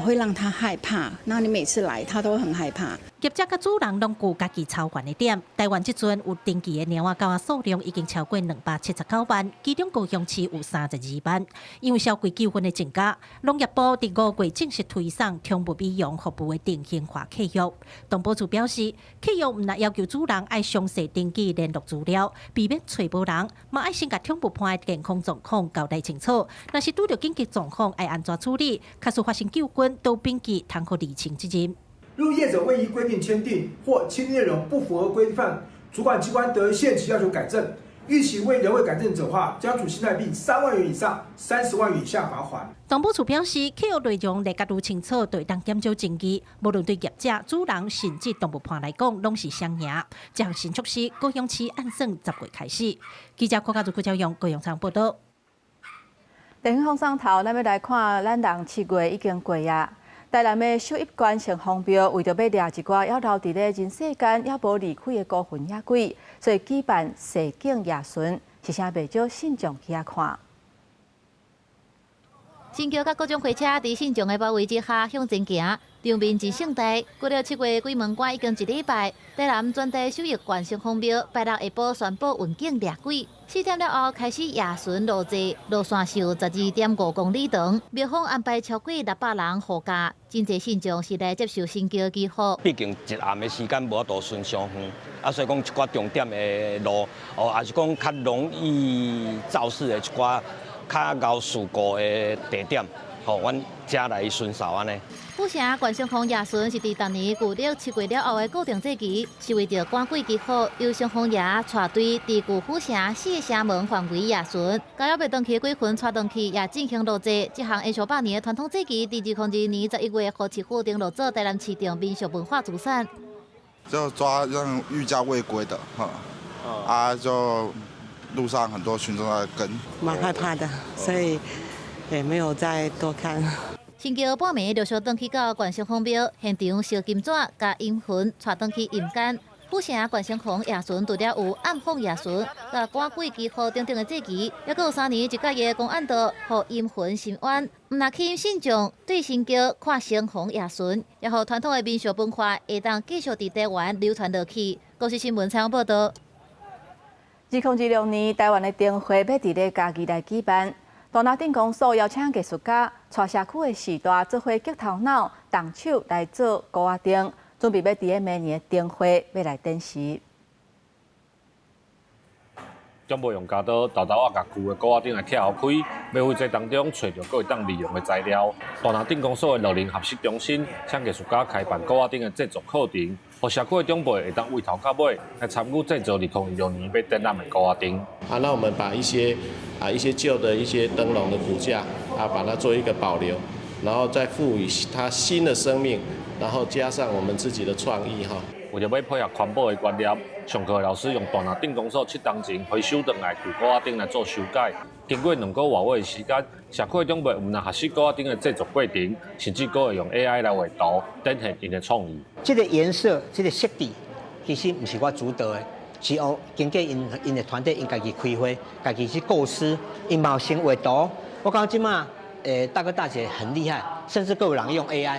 会让他害怕。那你每次来，他都很害怕。业者甲主人拢有家己操办的点。台湾即阵有登记的猫仔狗仔数量已经超过279万，其中高雄市有32万。因为消费纠纷的增加，农业部伫5月正式推送宠物美容服务的定型化契约。动保处表示，契约毋但要求主人爱详细登记联络资料，避免找无人，嘛爱先甲宠物伴的健康状况交代清楚。若是拄到紧急状况，爱安怎处理？假使发生纠纷，都并记通可厘清责任。如业者未依规定签订或签订内容不符合规范，主管机关得限期要求改正。逾期仍未改正者话，将处新台币3万元以上30万元以下罚款。动保处表示，契约内容列甲愈清楚，就会当减少争议。无论对业者、主人甚至动物伴来讲，拢是双赢。这项新措施，高雄市按算10月开始。记者柯家朱用高雄场报道。电影风上头，咱要来看，咱人7月已经过夜。台南的首一关乘风标，为着要掠一寡还留伫咧人世间也无离开的孤魂野鬼，所以举办世景夜巡，是啥袂少信众去遐看。新桥甲各种火车伫信众的包围之下向前行，场面真盛大。过了7月，鬼门关已经1礼拜，台南全地首一关乘风标，拜六下晡宣布运境掠鬼。4点了后开始夜巡路线，路线是有12.5公里长，庙方安排超过600人护驾，真侪信众是来接受新桥祈福。毕竟一暗的时间无法度巡伤远，所以讲一寡重点的路，也是讲较容易肇事的一寡较高事故的地点，阮才来巡扫安尼。府城关上风夜巡是伫当年旧历7月了后的固定节期，是为着赶鬼祈福，由上风爷带队伫旧府城4个城门范围夜巡，加入被登去的鬼魂带登去也进行路祭。这项延续100年的传统节期，伫2002年11月和市府登录做台南市场民俗文化资产。就抓让御驾未归的，就路上很多群众在跟，蛮害怕的，所以也没有再多看。新桥半暝陆续登去到关上风庙现场烧金纸，甲阴魂带登去阴间。府城关上风夜巡除了有暗风夜巡、甲赶鬼祈福等等的节期，还有3年1个月公安道，互阴魂申冤。毋但吸引信众对新桥看成风夜巡，也互传统的民俗文化会当继续伫台湾流传落去。高雄新闻采访报道。2016年，台湾的灯会要伫咧家己来举办。大拿镇公所邀请艺术家，带社区的时代做伙激头脑，动手来做高仔灯，准备要伫咧明年的灯会要来展示。将要用家刀豆豆甲旧的高仔灯来拆开，要在这当中找到可以当利用的材料。大拿镇公所的乐龄学习中心，请艺术家开办高仔灯的制作课程，互社区的长辈会当为头到尾来参与制作2016年要展览的高仔灯。那我们把一些旧的一些灯笼的骨架把它做一个保留，然后再赋予它新的生命，然后加上我们自己的创意为着要配合环保的观念，上课老师用大拿镇公所7当前回收回来旧高仔灯来做修改。经过2个多月的时间，社区的长辈唔但学习高仔灯的制作过程，甚至还会用 AI 来画图，展现因的创意。这个颜色、这个设计，其实唔是我主导的，是经过因的团队因家己开发，家己去构思，因嘛有先画图。我感觉今嘛，大哥大姐很厉害，甚至各有人用 AI，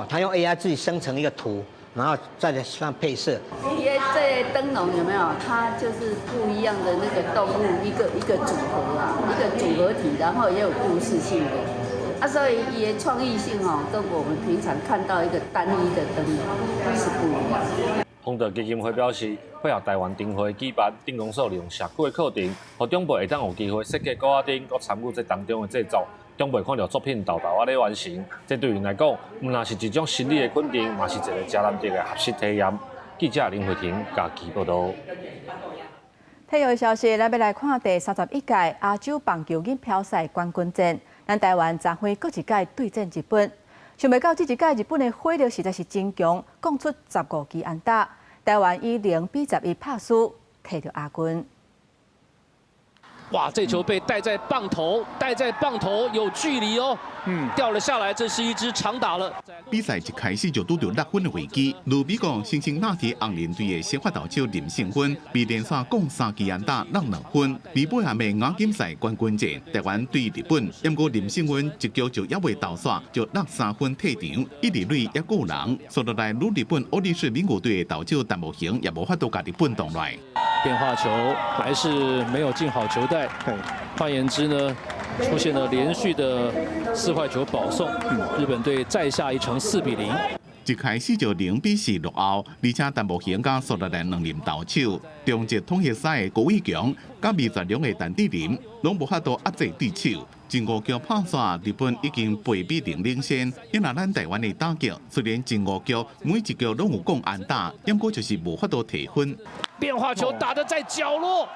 他用 AI 自己生成一个图。然后再上配色。因为这灯笼有没有？它就是不一样的那个动物，一个组合啊，一个组合体，然后也有故事性的。所以也创意性跟我们平常看到一个单一的灯笼是不一样的。丰德基金会表示，配合台湾灯会举办，镇公所利用社区的课程，让长辈会当有机会设计高仔灯，佮参与这当中的制作，中未看到作品豆豆咧完成，这对因来讲，毋但是一种心理的肯定，嘛是一个真难得的学习体验。记者林慧婷家己报道。体育消息，咱要来看第31届亚洲棒球锦标赛冠军战，咱台湾昨昏搁一届对阵日本。想袂到这一届日本的火力实在是真强，攻出15支安打，台湾以0-11拍输，摕到亚军。哇，这球被带在棒头，有距离哦，掉了下来，这是一支长打了。比赛一开始就拄到6分的危机，如美国新生那提红人队的先发投手林胜勋被连续攻3支安打落2分，而配合的亚锦赛冠军战，台湾对日本，不过林胜勋一球就也未投煞，就落3分退场，一二垒也够人，所落来如日本欧力士名古队的投手陈木行也无法度甲日本动来。变化球还是没有进好球带，换言之呢，出现了连续的4坏球保送，日本队再下一城4-0。一开始就0-4落后，而且陈木行甲所落来2名投手，中职统协赛的郭伟强甲未绝良的陈志林，拢无法度压制对手。前5局拍煞，日本已经8-0领先。因为咱台湾的打击，虽然前5局每一局拢有攻安打，不过就是无法度提分。变化球打得在角落，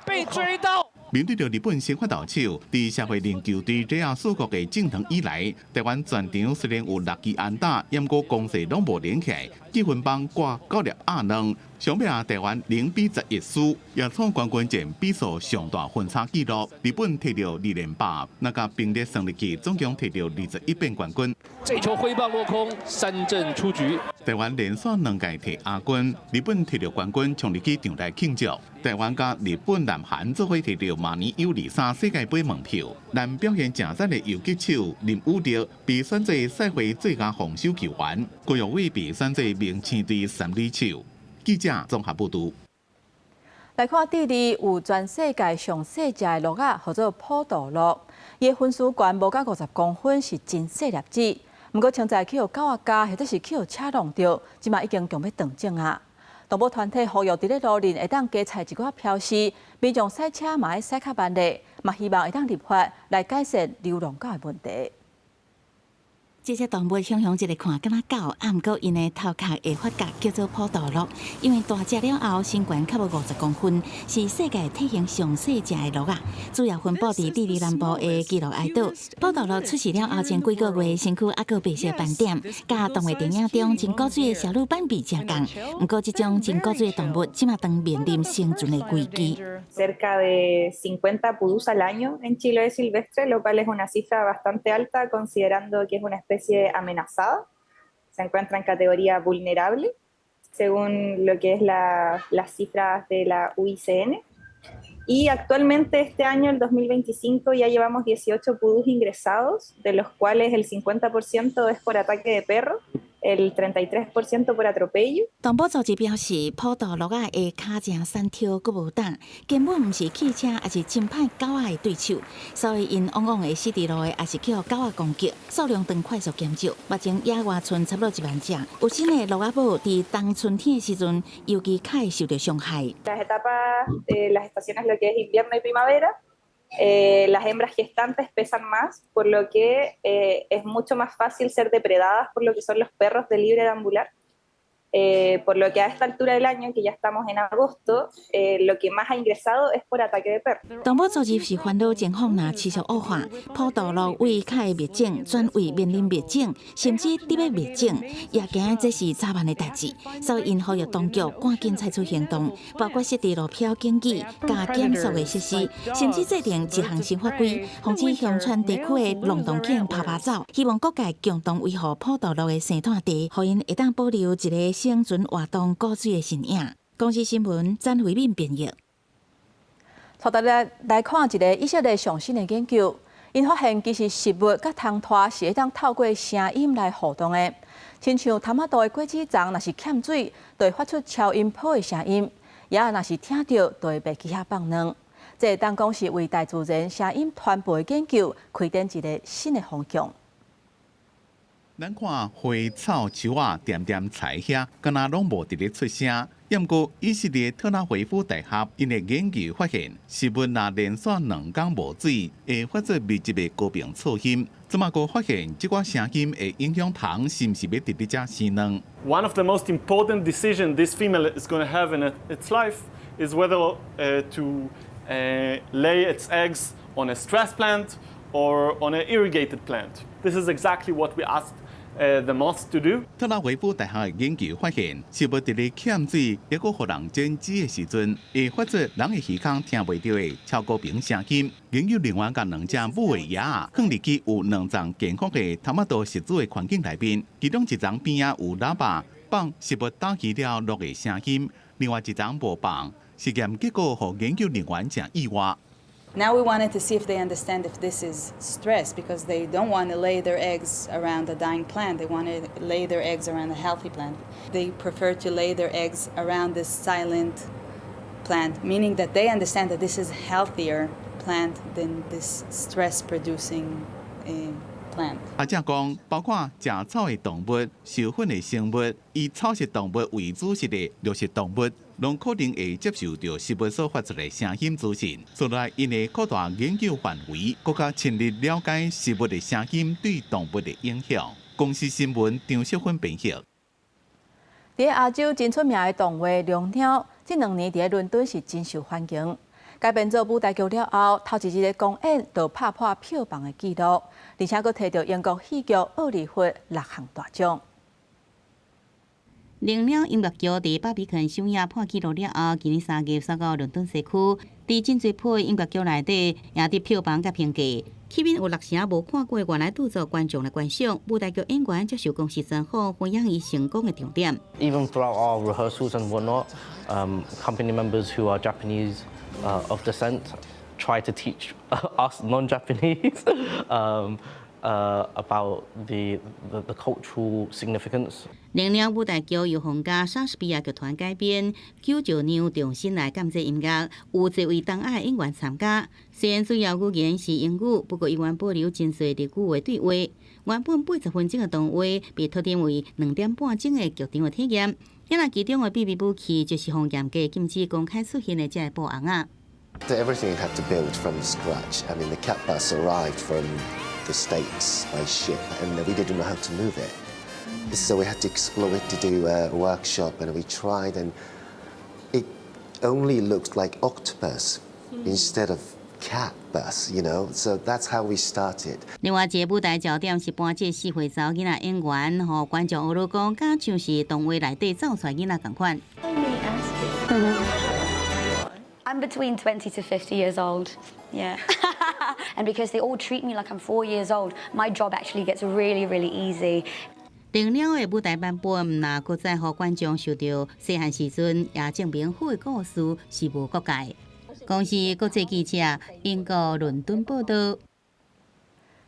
被追到。面对着日本先发投手，伫社会练球队这样四国的正堂以来，台湾全场虽然有6支安打，不过攻势拢无连起来，积分榜挂9粒亚2。相比啊，台湾0-11输，也创冠军战比数上大分差纪录。日本摕到2连霸，那个并列胜利期总共摕到21遍冠军。这球挥棒落空，3振出局。台湾连续2届摕亚军，日本摕到冠军，从入去场内庆祝。台湾甲日本、南韩做伙摕到明年U23世界杯门票。但表现正赞的游击手林武德被选做赛会最佳防守球员，郭玉伟被选做明星队3垒手。记者综合报道。来看第2有全世界上细只的鹿仔，叫做普渡鹿。伊的分数悬无到50公分，是真细粒子。不过，现在去互狗仔咬，或者是去互车弄着，即马已经强要断症啊。动物团体呼吁伫咧路面会当加采一寡标示，民众驶车嘛要驶较慢咧，嘛希望会当立法来改善流浪狗的问题。这只动物想象一个看敢若狗，毋过因的头壳的发角叫做普渡鹿，因为大只了后身悬较无50公分，是世界体型上细只的鹿仔，主要分布伫智利南部的基洛埃岛。普渡鹿出世了后前几个月，身躯还佫白色斑点，甲动画电影中真古锥的小鹿斑比正共。毋过，这种真古锥的动物，即马当面临生存的危机。Cerca de 50 pudús al año en Chiloé silvestre, lo cual es una cifra bastante alta considerando que es una especie amenazada. Se encuentra en categoría vulnerable, según lo que es las cifras de la UICN. Y actualmente este año, el 2025, ya llevamos 18 pudús ingresados, de los cuales el 50% es por ataque de perro, el 33% por atropello。动物组织表示，普渡鹿仔的脚正瘦挑，佫无胆，根本毋是汽车，也是真歹狗仔的对手，所以因往往会死伫路的，也是去互狗仔攻击，数量当快速减少。目前野外村差不多1万只，有新的鹿仔母伫当春天的时阵，尤其较会受到伤害。Las etapas, las estaciones lo que es invierno y primavera, las hembras gestantes pesan más, por lo que es mucho más fácil ser depredadas por lo que son los perros de libre deambular. Por lo que a esta altura del año, que ya estamos en agosto, lo que más ha ingresado es por ataque de perro。动物组织是烦恼情况若持续恶化，普渡鹿为较会灭种，转为面临灭种，甚至得要灭种，也惊这是早晚的代志。所以因呼吁当局赶紧采取行动，包括设置路票警记、加减速的设施，甚至制定一项新法规，防止乡村地区的龙洞犬爬走。希望各界共同维护普渡鹿的生态地，互因会当保留一个生存活动古锥的身影。公司新闻詹慧敏编译。带大家来看一个以色列上新的研究，因发现其实食物甲汤拖是会当透过声音来互动的。亲像汤仔肚的果子丛，若是欠水，就会发出超音波的声音；也若是听到，就会被其他放卵。这当讲是为大自然声音传播的研究开展一个新的方向。咱看花草树啊，点点菜遐，敢若拢无伫咧出声。不过，以色列特拉维夫大学因的研究发现，食物若连续2天无水，会发作密集的高频噪音。怎么个发现这个声音会影响虫是毋是要伫咧遮生卵 ？One of the most important decisions this female is going to have in its life is whether to lay its eggs on a stress plant or on an irrigated plant. This is exactly what we asked the moths to do. 特拉维夫大学的研究发现，食物伫咧欠水，抑个互人煎煮的时阵，会发出人的耳孔听袂到的超高频声音。研究人员甲2只母的鸭放入去有2丛健康的差不多食煮的环境内面，其中1丛边仔有喇叭放食物打起了录的声音，另外1丛无放。实验结果互研究人员真意外。Now we wanted to see if they understand if this is stress, because they don't want to lay their eggs around a dying plant. They want to lay their eggs around a healthy plant. They prefer to lay their eggs around this silent plant, meaning that they understand that this is a healthier plant than this stress-producing plant. 也正讲，包括食草的动物、授粉的生物、以草食动物为主食的肉食动物，拢可能会接受到食物所发出的声音资讯。所来，因会扩大研究范围，更加深入了解食物的声音对动物的影响。公司新闻张淑芬编辑。伫亚洲真出名的动物龙鸟，这2年伫伦敦是真受欢迎。改编做舞台剧了后，头一日的公演就拍破票房的纪录，而且佫摕到英国戏剧奥利弗6项大奖。龙鸟音乐剧伫巴比肯首映破纪录了后，今年3月送到伦敦西区，伫真侪部音乐剧内底赢得票房甲评价。起面有6成无看过原来拄做观众来观赏，舞台剧演员接受公司选好分享伊成功的重点。Even throughout our rehearsals and whatnot, company members who are Japanese of descent try to teach us non-Japanese about the cultural significance. 龙鸟舞台剧由皇家莎士比亚剧团改编，九石娘重新来监制音乐，有侪位东亚演员参加。虽然主要语言是英语，不过依然保留真侪的句话对话。原本80分钟的动画被拓展为2点半钟的剧场的体验。因为其中的秘密武器就是防严格禁止公开出现的这布红啊。Everything had to build from scratch. I mean, the cat bus arrived from the States by ship, and we didn't know how to move it. So we had to explore it, to do a workshop, and we tried, and it only looked like octopus instead of cat bus, you know. So that's how we started. 另外一个舞台焦点是搬这4岁查囡仔演员，和观众学了讲，敢像是动画内底走出来囡仔同款。I'm between 20 to 50 years old. Yeah. And because they all treat me like I'm 4 years old, my job actually gets really, really easy. 龙鸟的舞台版本，若搁再互观众受到细汉时阵也证明好的故事是无国界。公司国际记者英国伦敦报道。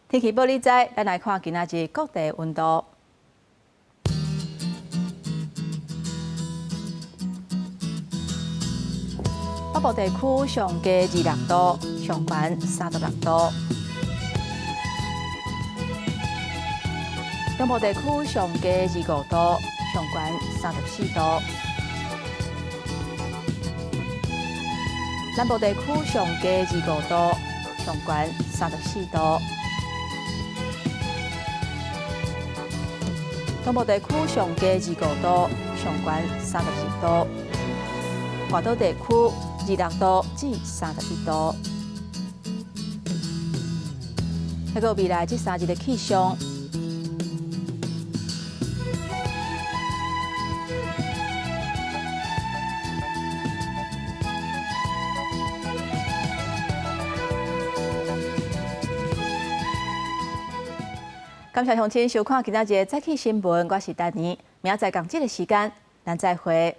天气报你知，咱来看今仔日各地温度。北部地区上低26度，上悬36度；中部地区上低25度，上悬34度；南部地区上低25度，上悬34度；东部地区上低25度，上悬32度；外岛地区26度至31度。那个未来这3日的气象。感谢乡亲收看今仔日早起新闻，我是丹妮，明仔载同这个时间，咱再会。